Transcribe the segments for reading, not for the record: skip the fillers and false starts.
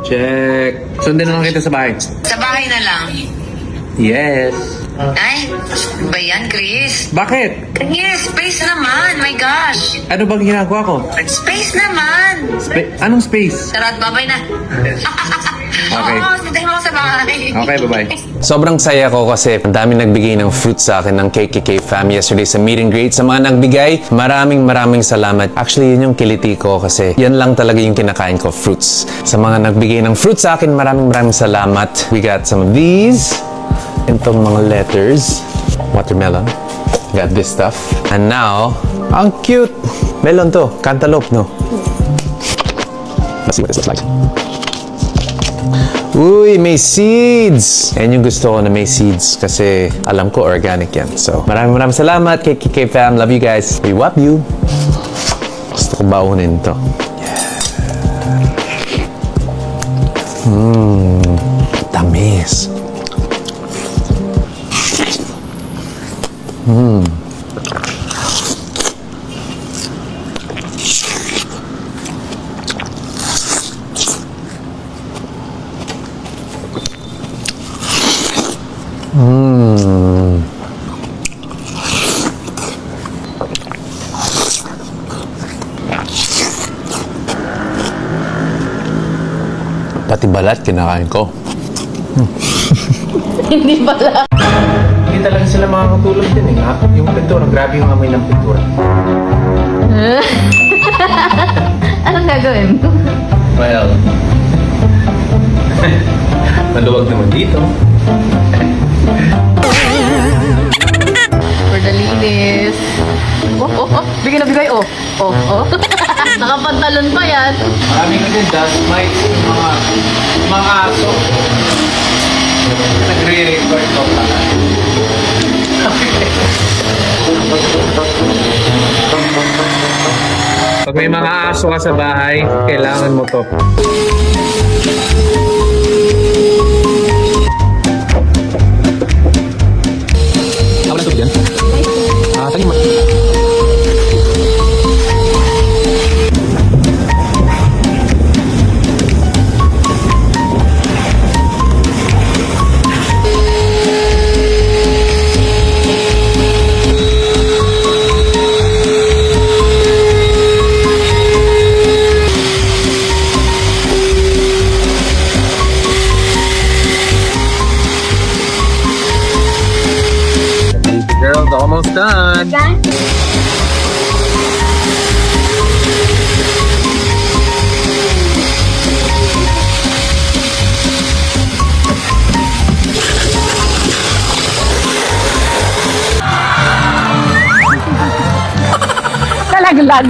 Check. Sundin na lang kita sa bahay. Sa bahay na lang. Yes. Ay, ano ba yan, Chris? Bakit? Chris, space naman. My gosh. Ano bang ginagawa ko? Space naman. Anong space? Sarot, babay na. Okay. Oo, sundahin mo ako sa bahay. Okay, bye-bye. Sobrang saya ko kasi ang dami nagbigay ng fruit sa akin ng KKK fam yesterday sa meet and greet. Sa mga nagbigay, maraming salamat. Actually, yun yung kiliti ko kasi yan lang talaga yung kinakain ko, fruits. Sa mga nagbigay ng fruit sa akin, maraming salamat. We got some of these. Itong mga letters. Watermelon. Got this stuff. And now, ang cute! Melon to. Cantaloupe, no? Let's see what this looks like. Uy, may seeds! Yan yung gusto ko na may seeds kasi alam ko organic yan. So, maraming salamat kay KK fam. Love you guys. We love you. Gusto ko baunin to. Tamis. Pati balat kinakain ko. Hindi pala. Hindi talaga sila makakatulog din eh. Yung pintura, grabe yung amoy ng pintura. Anong gagawin mo? Well, maluwag naman dito. For the linis. Bigay na bigay, Nakapantalon pa yan. Marami na din dust mites yung mga aso. Nagre-record ko pala. Pag may mga aso ka sa bahay, kailangan mo to. Wala tubig yan? Tagin mo. Girls, almost done. Talaglag.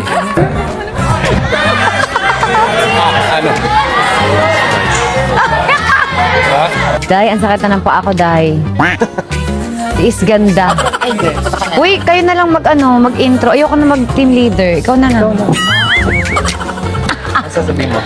Ano? Day, ang sakit na ng paa ko, Day. Tiis ganda. Uy, kayo na lang mag-intro. Ayoko na mag-team leader. Ikaw na lang. Sasabihin mo.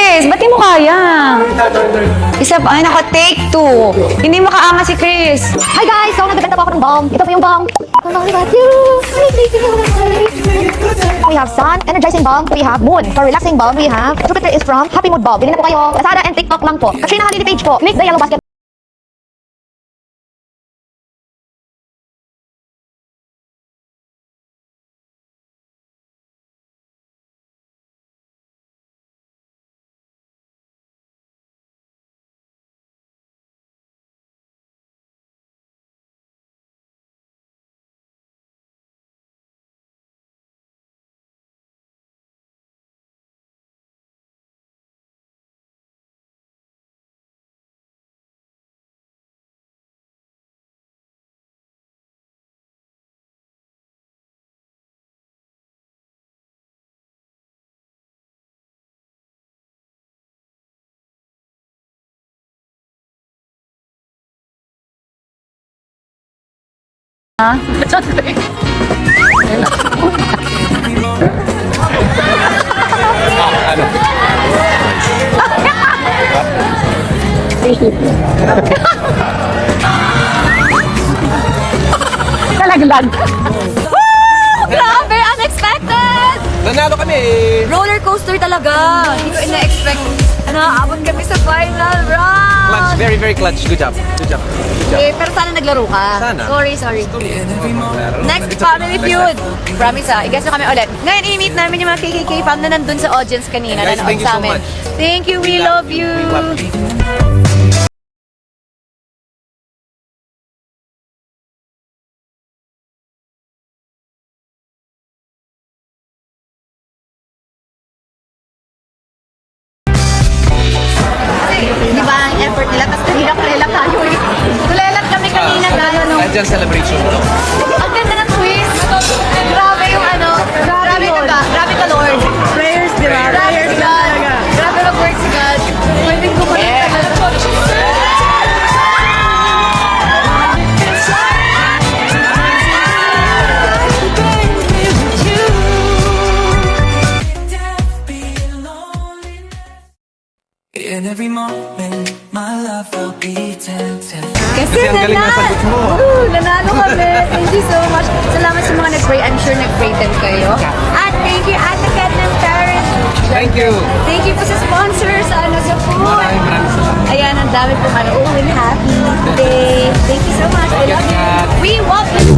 Chris, ba't di mo kaya? Isa pa, ay nako, take 2. Hindi makaangas si Chris. Hi guys, so nagbebenta po ako ng bong. Ito po yung bong. We have sun, energizing balm. We have moon, for relaxing balm. We have Jupiter is from Happy Mood Bulb. Bilhin na po kayo. Lazada and TikTok lang po. Katrina Halili page po. Make the yellow basket. Talaglag. Grabe, unexpected! Nanalo kami! Roller coaster talaga. Hindi ko ina-expect. Naaabot kami sa final round. Very, very clutch. Good job. Good job. Eh, pero sana naglaro ka. Sana. Sorry. Next, Family Feud. Promise i-guess nyo kami ulit. Ngayon, i-meet namin yung mga KKK fam na nandun sa audience kanina. Guys, nanood thank you sa so amin. much. Thank you, we love you. We love you. Di ba ang effort nila? Tapos tulelak tayo eh. Tulelak kami kanina tayo nung... Nandiyan celebration to. Ang ganda ng twist. Grabe yung ano. Grabe diba? Grabe ka, Lord. Prayers, di ba? Prayers, God. Grabe mag-work si God. Pwedeng kumalik talaga. In every moment, my love will be 10. Kasi ang galing ng sagot mo. Nanalo kami. Thank you so much. Salamat sa mga nag-pray. I'm sure nag-pray din kayo. At thank you, Ate Kat ng parents. Thank you. Thank you po sa sponsors, sa food. Maraming salamat. Ayan, ang dami po kayo. Oh, we're happy today. Thank you so much. I love you. Kat. We love you.